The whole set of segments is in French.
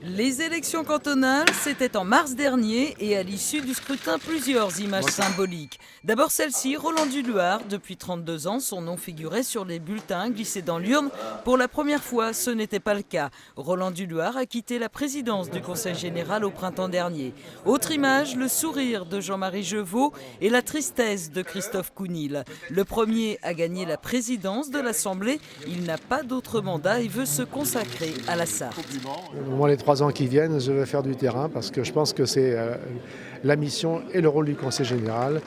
Les élections cantonales, c'était en mars dernier et à l'issue du scrutin, plusieurs images symboliques. D'abord celle-ci, Roland Duluart. Depuis 32 ans, son nom figurait sur les bulletins glissés dans l'urne. Pour la première fois, ce n'était pas le cas. Roland Duluart a quitté la présidence du Conseil général au printemps dernier. Autre image, le sourire de Jean-Marie Jeuveau et la tristesse de Christophe Counil. Le premier a gagné la présidence de l'Assemblée. Il n'a pas d'autre mandat et veut se consacrer à la Sarthe. Moi, les 3 ans qui viennent, je vais faire du terrain parce que je pense que c'est la mission et le rôle du Conseil général.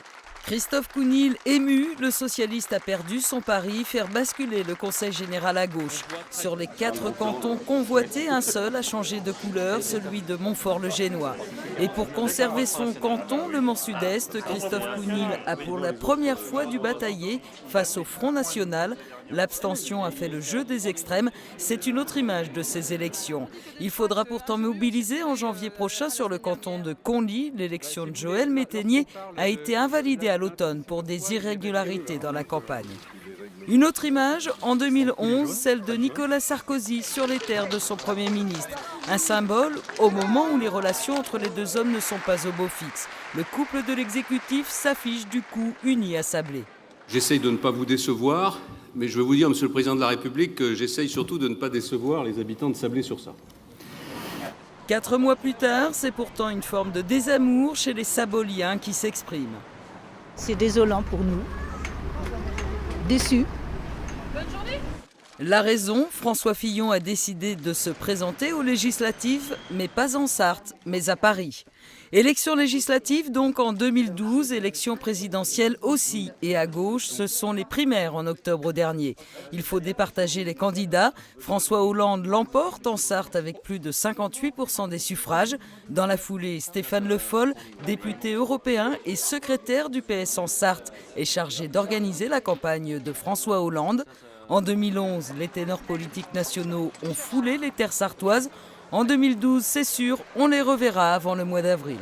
Christophe Counil, ému, le socialiste a perdu son pari, faire basculer le Conseil général à gauche. Sur les 4 cantons convoités, un seul a changé de couleur, celui de Montfort-le-Génois. Et pour conserver son canton, le Mans-Sud-Est, Christophe Counil a pour la première fois dû batailler face au Front National. L'abstention a fait le jeu des extrêmes. C'est une autre image de ces élections. Il faudra pourtant mobiliser en janvier prochain sur le canton de Conly. L'élection de Joël Métainier a été invalidée à l'automne pour des irrégularités dans la campagne. Une autre image, en 2011, celle de Nicolas Sarkozy sur les terres de son Premier ministre. Un symbole au moment où les relations entre les deux hommes ne sont pas au beau fixe. Le couple de l'exécutif s'affiche du coup uni à Sablé. J'essaye de ne pas vous décevoir, mais je veux vous dire, Monsieur le Président de la République, que j'essaye surtout de ne pas décevoir les habitants de Sablé-sur-Sarthe. 4 mois plus tard, c'est pourtant une forme de désamour chez les Saboliens qui s'exprime. C'est désolant pour nous. Déçus. La raison, François Fillon a décidé de se présenter aux législatives, mais pas en Sarthe, mais à Paris. Élections législatives donc en 2012, élections présidentielles aussi. Et à gauche, ce sont les primaires en octobre dernier. Il faut départager les candidats. François Hollande l'emporte en Sarthe avec plus de 58% des suffrages. Dans la foulée, Stéphane Le Foll, député européen et secrétaire du PS en Sarthe, est chargé d'organiser la campagne de François Hollande. En 2011, les ténors politiques nationaux ont foulé les terres sartoises. En 2012, c'est sûr, on les reverra avant le mois d'avril.